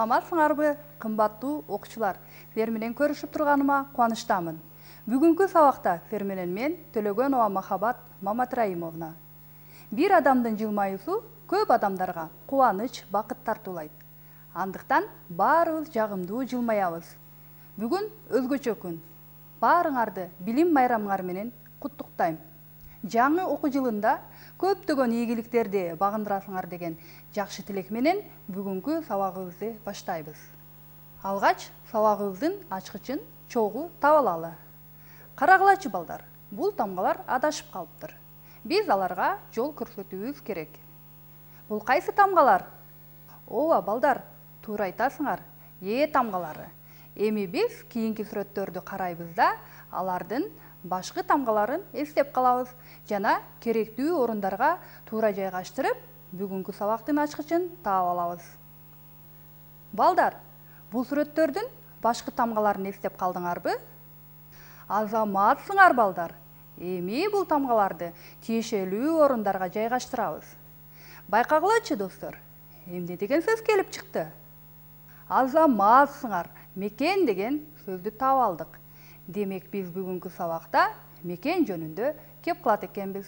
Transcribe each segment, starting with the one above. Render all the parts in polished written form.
Саламатсыңарбы, кымбаттуу окуучулар. Силер менен көрүшүп турганыма кубанычтамын. Бүгүнкү сабакта силер менен мен Төлөгөнова Махабат Маматраимовна. Бир адамдын жылмаюусу көп адамдарга кубаныч, бакыт тартуулайт. Андыктан баарыбыз жагымдуу жылмаябыз. Бүгүн өзгөчө күн. Баарыңарды билим майрамыңар менен куттуктайм. Жаңы окуу жылында көптөгөн ийгиликтерди багындырасыңар деген жакшы тилек менен бүгүнкү сабагыбызды баштайбыз. Алгач сабагыбыздын ачкычын чогуу таап алалы. Карагылачы балдар, бул тамгалар адашып калыптыр. Биз аларга жол көрсөтүүбүз керек. Бул кайсы тамгалар? Ооба балдар, туура айтасыңар. Тамгалары. Эми биз кийинки сүрөттөрдү карайбыз да, алардын башкы тамгаларын эстеп калабыз жана керектүү орундарга туура жайгаштырып, бүгүнкү сабактын ачкычын таап алабыз. Балдар, бул сүрөттөрдүн башкы тамгаларын эстеп калдыңарбы? Азаматсыңар балдар. Эми бул тамгаларды тиешелүү орундарга жайгаштырабыз. Байкагылачы достор, эмне деген сөз келип чыкты? Азаматсыңар, мекен деген сөздү таап алдык. Демек биз бүгүнкү сабакта мекен жөнүндө кеп кылат экенбиз.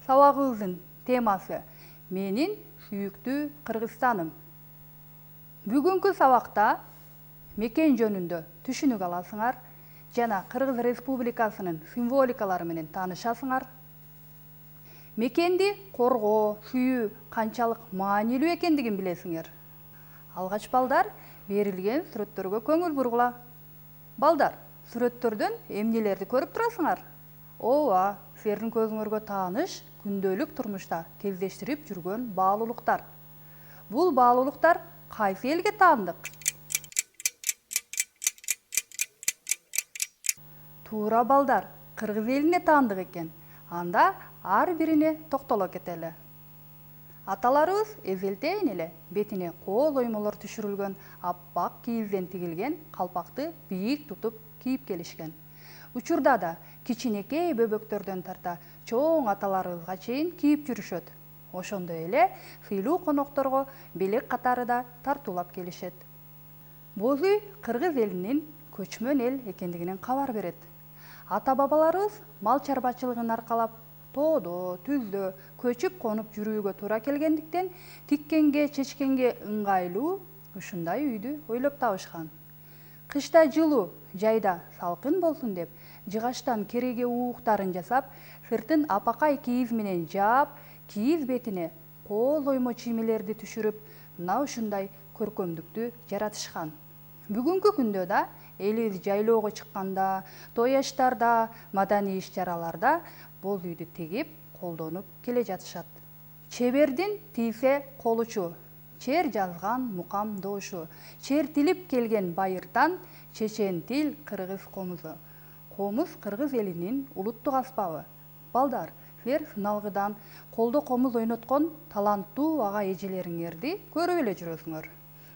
Сабагыбыздын темасы менин сүйүктүү Кыргызстаным. Бүгүнкү сабакта мекен жөнүндө түшүнүк аласыңар жана Кыргыз Республикасынын символикалары менен таанышасыңар. Мекенди коргоо, сүйүү канчалык маанилүү экендигин билесиңер. Алгач балдар, берилген сүрөттөргө көңүл бургула. Балдар, сүрөттөрдөн эмнелерди көрүп турасыңар? Ооба, силердин көзүңөргө тааныш күндөлүк турмушта кездештирип жүргөн баалуулуктар. Бул баалуулуктар кайсы элге таандык? Туура балдар, Кыргыз элине таандык экен. Анда ар бирине токтоло кетели. Аталарыбыз эзелтейин эле бетине кол оймолор түшүрүлгөн аппак кийизден тигилген калпакты бийик тутуп кийип келишкен. Учурда да кичинекей бөбөктөрдөн тарта чоң аталарыбызга чейин кийип жүрүшөт. Ошондой эле сыйлуу конокторго белек катары да тартуулап келишет. Боз үй Кыргыз элинин көчмөн эл экендигинен кабар берет. Ата-бабаларыбыз мал чарбачылыгын аркалап тоодо, түздө көчүп конуп жүрүүгө туура келгендиктен тиккенге, чечкенге ыңгайлуу ушундай үйдү ойлоп табышкан. Кышта жылуу, жайда салкын болсун деп, жыгачтан кереге ууктарын жасап, сыртын апакай кийиз менен жаап, кийиз бетине кол оймо чиймелерди түшүрүп, мына ушундай көркөмдүктү жаратышкан. Бүгүнкү күндө да элибиз жайлоого чыкканда, той аштарда, маданий иш-чараларда боз үйдү тигип, колдонуп келе жатышат. Чебердин тийсе колучу, чер жазган мукам дошу, чер тилип келген байыртан, чечен тил кыргыз комузу. Комуз Кыргыз элинин улуттук аспабы. Балдар, силер сыналгыдан колдо комуз ойноткон таланттуу ага эжелериңерди көрүп эле жүрөсүңөр.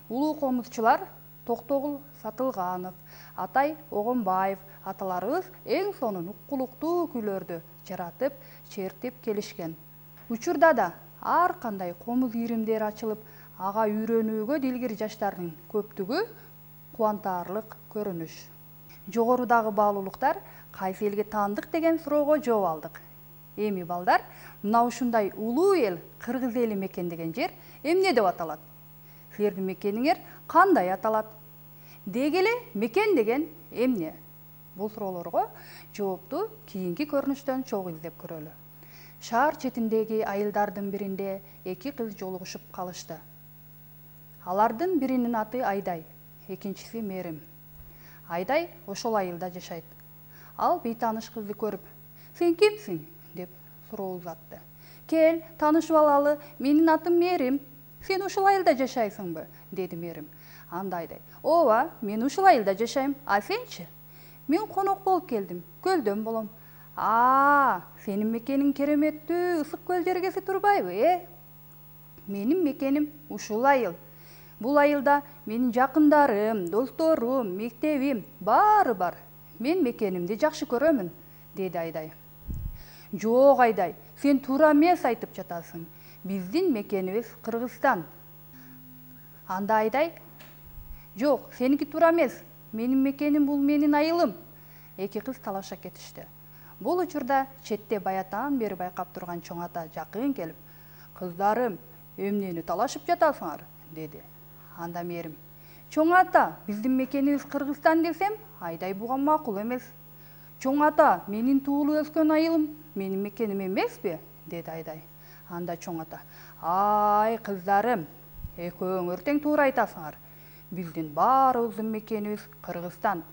Улуу комузчулар Токтогул Сатылганов, Атай Огонбаев аталарыбыз эң сонун уккулуктуу күйлөрдү жаратып, чертип келишкен. Учурда да ар кандай комуз ийримдери ачылып, ага үйрөнүүгө дилгир жаштардын көптүгү кубантаарлык көрүнүш. Жогорудагы баалуулуктар кайсы элге таандык деген суроого жооп алдык. Эми балдар, мына ушундай улуу эл Кыргыз эли мекендеген жер эмне деп аталат? Силердин мекениңер кандай аталат? Деги эле мекен деген эмне? Бул суроолорго жоопту кийинки көрүнүштөн чогуу издеп көрөлү. Шаар четиндеги айылдардын биринде эки кыз жолугушуп калышты. Алардын биринин аты Айдай, экинчиси Мерим. Айдай ошол айылда жашайт. Ал бейтааныш кызды көрүп, "Сен кимсиң?" деп суроо узатты. "Кел, таанышып алалы, менин атым Мерим. Сен ушул айылда жашайсыңбы?" деди Мерим. Анда Айдай: "Ооба, мен ушул айылда жашайм. А сенчи?" "Мен конок болуп келдим. Көлдөн болом." Сенин мекениң кереметтүү ысык көл жергеси турбайбы, Менин мекеним ушул айыл. Бул айылда менин жакындарым, досторум, мектебим баары бар. Мен мекенимди жакшы көрөмүн", деди Айдай. "Жок Айдай, сен туура эмес айтып жатасың. Биздин мекенибиз Кыргызстан." Анда Айдай: "Жок, сеники туура эмес. Менин мекеним, бул менин айылым." Эки кыз талаша кетишти. Бул учурда четте баятан бери байкап турган чоң ата жакын келип: "Кыздарым, эмнени талашып жатасыңар?" деди. Анда Мээрим: "Чоң ата, биздин мекенибиз Кыргызстан десем, Айдай буга макул эмес." "Чоң ата, менин туулуп өскөн айылым менин мекеним эмеспи?" деди Айдай. Анда чоң ата: "Ай, кыздарым, экөөңөр тең туура айтасыңар. Биздин баарыбыздын мекенибиз Кыргызстан.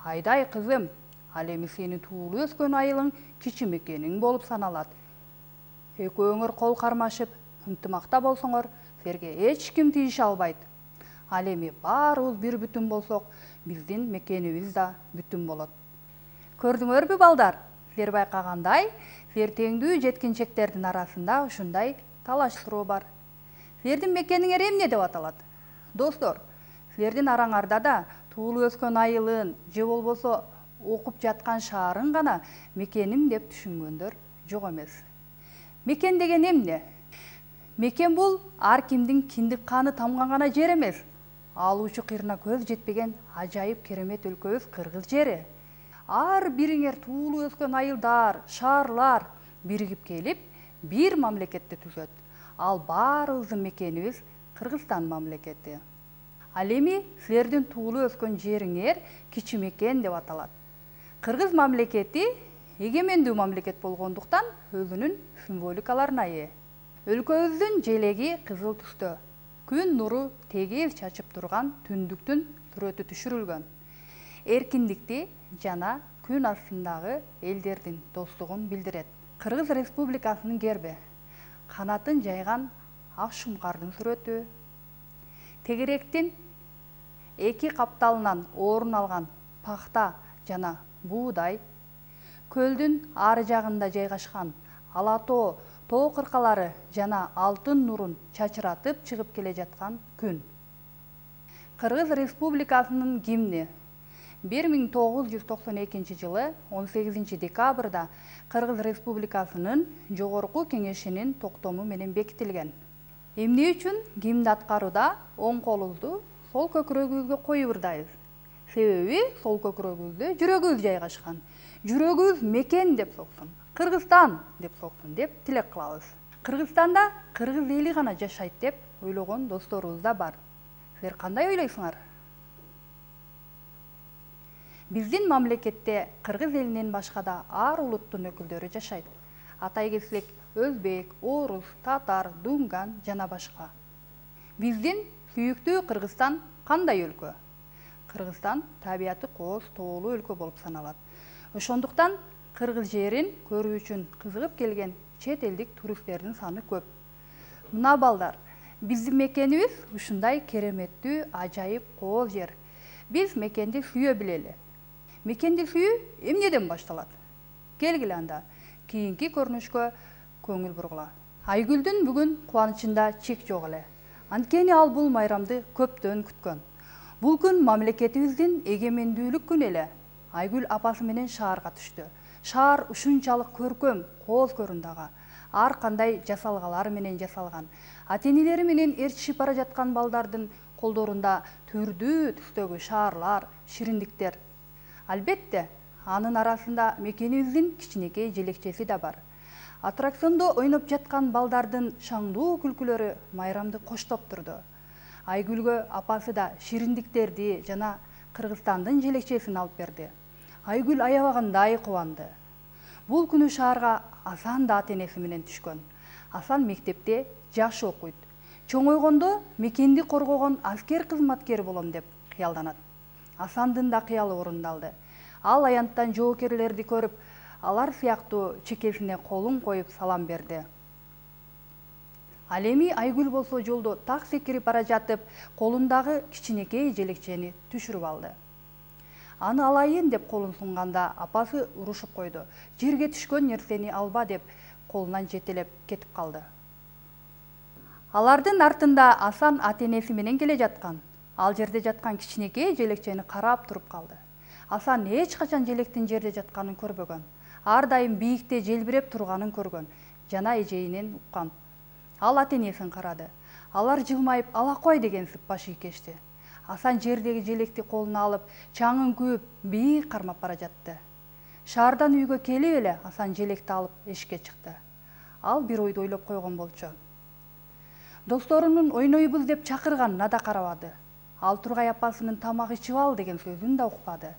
Айдай кызым, ал эми сенин туулуп өскөн айылың кичи мекениң болуп саналат. Экөөңөр кол кармашып, ынтымакта болсоңор, силерге эч ким тийише албайт. Ал эми баарыбыз бир бүтүн болсок, биздин мекенибиз да бүтүн болот." Көрдүңөрбү балдар? Силер байкагандай, силер теңдүү жеткинчектердин арасында ушундай талаштыруу бар. Силердин мекениңер эмне деп аталат? Достор, силердин араңарда да туулуп өскөн айылын же болбосо окуп жаткан шаарың гана мекеним деп түшүнгөндөр жок эмес. Мекен деген эмне? Мекен бул ар кимдин киндик каны тамганган жер эмес. Ал учу кыйрына көз жетпеген ажайып керемет өлкөбүз Кыргыз жери. Ар бириңер туулуп өскөн айылдар, шаарлар биригип келип бир мамлекетти түзөт. Ал баарыбыздын мекенибиз Кыргызстан мамлекети. Ал эми силердин туулуп өскөн жериңер кичи мекен деп аталат. Кыргыз мамлекети эгемендүү мамлекет болгондуктан өзүнүн символикаларына ээ. Өлкөбүздүн желеги кызыл түстө, күн нуру тегиз чачып турган түндүктүн сүрөтү түшүрүлгөн. Эркиндикти жана күн астындагы элдердин достугун билдирет. Кыргыз Республикасынын герби, канатын жайган ак шумкардын сүрөтү, тегеректин эки капталынан орун алган пахта жана буудай, көлдүн ары жагында жайгашкан ала тоо, тоо кыркалары жана алтын нурун чачыратып чыгып келе жаткан күн. Кыргыз Республикасынын гимни 1992 жылы 18 декабрда Кыргыз Республикасынын Жогорку Кеңешинин токтому менен бекитилген. Эмне үчүн гимнди аткарууда оң колубузду сол көкүрөгүбүзгө коюп ырдайбыз? Себеби сол көкүрөгүбүздө жүрөгүбүз жайгашкан. Жүрөгүбүз мекен деп соксун, Кыргызстан деп соксун деп тилек кылабыз. Кыргызстанда кыргыз эли гана жашайт деп ойлогон досторубуз да бар. Силер кандай ойлойсуңар? Биздин мамлекетте кыргыз элинен башка да ар улуттун өкүлдөрү жашайт. Атай кетсек, өзбек, орус, татар, дунган жана башка. Биздин сүйүктүү Кыргызстан кандай өлкө? Кыргызстан табияты кооз, тоолуу өлкө болуп саналат. Ошондуктан кыргыз жерин көрүү үчүн кызыгып келген чет элдик туристтердин саны көп. Мына балдар, биздин мекенибиз ушундай кереметтүү, ажайып кооз жер. Биз мекенди сүйө билели. Мекенди сүйүү эмнеден башталат? Келгиле анда, кийинки көрүнүшкө көңүл бургула. Айгүлдүн бүгүн кубанычында чек жок эле. Анткени ал бул майрамды көптөн күткөн. Бул күн мамлекетибиздин эгемендүүлүк күнү эле. Айгүл апасы менен шаарга түштү. Шаар ушунчалык көркөм, кооз көрүндөгө. Ар кандай жасалгалар менен жасалган. Ата-энелери менен ээрчишип бара жаткан балдардын колдорунда түрдүү түстөгү шаарлар, шириндиктер. Албетте, анын арасында мекенибиздин кичинекей желекчеси да бар. Аттракциондо ойноп жаткан балдардын шаңдуу күлкүлөрү майрамды коштоп турду. Айгүлгө апасы да шириндиктерди жана Кыргызстандын желекчесин алып берди. Айгүл аябагандай кубанды. Бул күнү шаарга Асан да ата-энеси менен түшкөн. Асан мектепте жакшы окуйт. Чоңойгондо мекенди коргогон аскер кызматкери болом деп кыялданат. Асандын да кыялы орундалды. Ал аянттан жоокерлерди көрүп, алар сыяктуу чекесине колун коюп салам берди. Ал эми Айгүл болсо жолдо так секирип бара жатып, колундагы кичинекей желекчени түшүрүп алды. Аны алайын деп колун сунганда апасы урушуп койду. Жерге түшкөн нерсени алба деп колунан жетелеп кетип калды. Алардын артында Асан ата-энеси менен келе жаткан. Ал жерде жаткан кичинекей желекчени карап туруп калды. Асан эч качан желектин жерде жатканын көрбөгөн. Ар дайым бийикте желбиреп турганын көргөн жана эжейинен уккан. Ал ата-энесин карады. Алар жылмайып алакой дегенсип баш ийкешти. Асан жердеги желекти колуна алып, чаңын күүп, бийик кармап бара жатты. Шаардан үйгө келип эле Асан желекти алып эшикке чыкты. Ал бир ойду ойлоп койгон болчу. Досторунун ойнойбуз деп чакырганына да карабады. Ал Тургай апасынын тамак ичип ал деген сөзүн да укпады.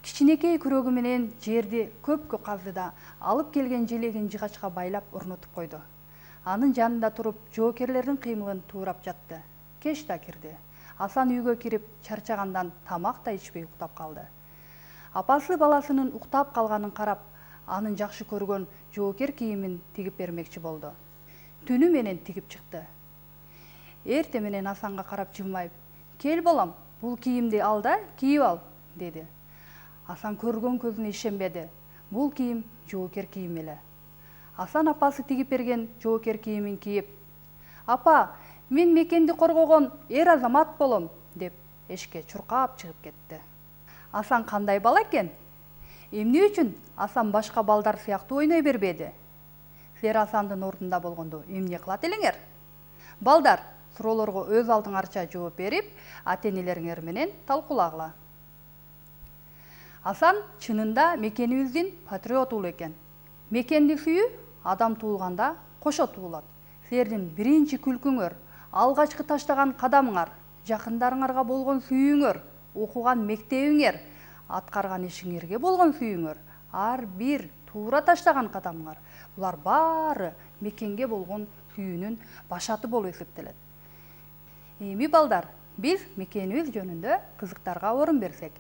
Кичинекей күрөгү менен жерди көпкө казды да, алып келген желегин жыгачка байлап орнотуп койду. Анын жанында туруп, жоокерлердин кыймылын туурап жатты. Кеч да кирди. Асан үйгө кирип, чарчагандан тамак да ичпей уктап калды. Апасы баласынын уктап калганын карап, анын жакшы көргөн жоокер кийимин тигип бермекчи болду. Түнү менен тигип чыкты. Эрте менен Асанга карап жылмайып, "Кел балам, бул кийимди ал да, кийип ал", деди. Асан көргөн көзүнө ишенбеди. Бул кийим жоокер кийим эле. Асан апасы тигип берген жоокер кийимин кийип, "Апа, мен мекенди коргогон эр азамат болом", деп эшикке чуркап чыгып кетти. Асан кандай бала экен? Эмне үчүн Асан башка балдар сыяктуу ойной бербеди? Силер Асандын ордунда болгондо эмне кылат элеңер? Балдар, суроолорго өз алдыңарча жооп берип, ата-энелериңер менен талкуулагыла. Асан чынында мекенибиздин патриоту экен. Мекенди сүйүү адам туулганда кошо туулат. Силердин биринчи күлкүңөр, алгачкы таштаган кадамыңар, жакындарыңарга болгон сүйүүңөр, окуган мектебиңер, аткарган ишиңерге болгон сүйүүңөр, ар бир туура таштаган кадамыңар, булар баары мекенге болгон сүйүүнүн башаты болуп эсептелет. Эми балдар, биз мекенибиз жөнүндө кызыктарга орун берсек.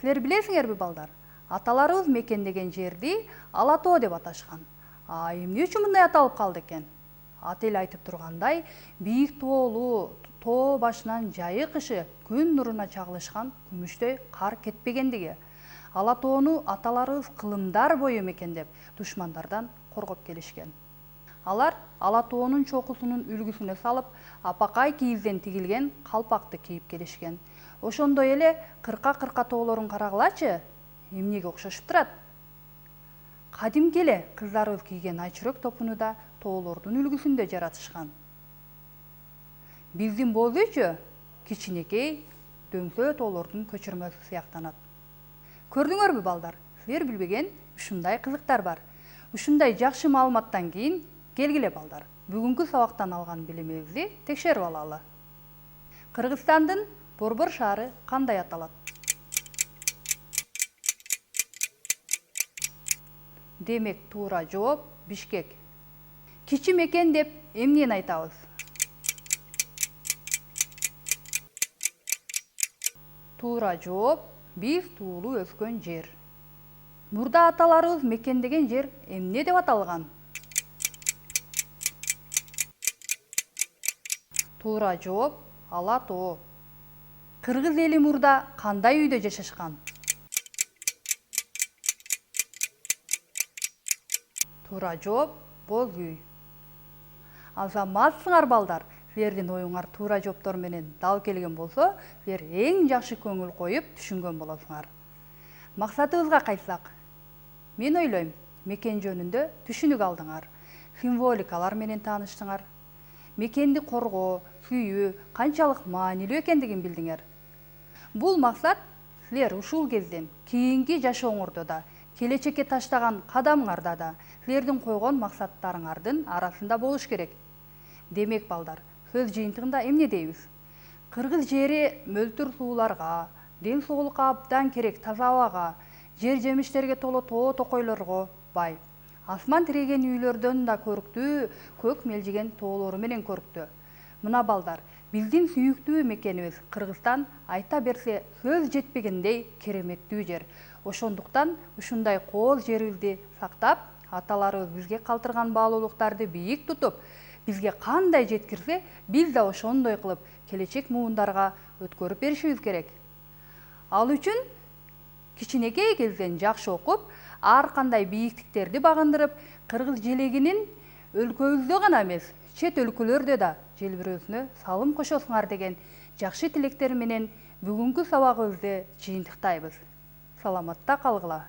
Силер билесиңерби балдар? Аталарыбыз мекендеген жерди Ала тоо деп аташкан. Эмне үчүн мындай аталып калды экен? Аты эле айтып тургандай, бийик тоолуу, тоо башынан жайык ышы күн нуруна чагылышкан күмүштөй кар кетпегендиги. Ала тоону аталарыбыз кылымдар бою мекендеп, душмандардан коргоп келишкен. Алар Ала тоонун чокусунун үлгүсүнө салып, апакай кийизден тигилген калпакты кийип келишкен. Ошондой эле кырка тоолорун карагылачы, эмнеге окшошуп турат? Кадимки эле кыздарыбыз кийген айчүрөк топуну да тоолордун үлгүсүндө жаратышкан. Биздин боз үйчү кичинекей дөңсө тоолордун көчүрмөсү сыяктанат. Көрдүңөрбү балдар? Силер билбеген ушундай кызыктар бар. Ушундай жакшы маалыматтан кийин келгиле балдар, бүгүнкү сабактан алган билимибизди текшерип алалы. Кыргызстандын Борбор шаары кандай аталат? Демек, туура жооп Бишкек. Кичи мекен деп эмнени айтабыз? Туура жооп биз туулуп өскөн жер. Мурда аталарыбыз мекендеген жер эмне деп аталган? Туура жооп Ала тоо. Кыргыз эли мурда кандай үйдө жашашкан? Туура жооп боз үй. Азаматсыңар балдар, силердин оюңар туура жооптор менен дал келген болсо, силер эң жакшы көңүл коюп түшүнгөн болосуңар. Максатыбызга кайтсак, мен ойлойм, мекен жөнүндө түшүнүк алдыңар, символикалар менен тааныштыңар. Мекенди коргоо, сүйүү канчалык маанилүү экендигин билдиңер. Бул максат силер ушул кезден кийинки жашооңордо да, келечекке таштаган кадамыңарда да силердин койгон максаттарыңардын арасында болуш керек. Демек балдар, сөз жыйынтыгында эмне дейбиз? Кыргыз жери мөлтүр сууларга, ден соолукка абдан керек таза абага, жер жемиштерге толо тоо токойлорго бай. Асман тиреген үйлөрдөн да көрктүү, көк мелжиген тоолору менен көрктүү. Мына балдар, биздин сүйүктүү мекенибиз Кыргызстан айта берсе сөз жетпегендей кереметтүү жер. Ошондуктан ушундай кооз жерибизди сактап, аталарыбыз бизге калтырган баалуулуктарды бийик тутуп, бизге кандай жеткирсе, биз да ошондой кылып келечек муундарга өткөрүп беришибиз керек. Ал үчүн кичинекей кезден жакшы окуп, ар кандай бийиктиктерди багындырып, кыргыз желегинин өлкөбүздө гана эмес, чет өлкөлөрдө да желбирөөсүнө салым кошосуңар деген жакшы тилектер менен бүгүнкү сабагыбызды жыйынтыктайбыз. Саламатта калгыла.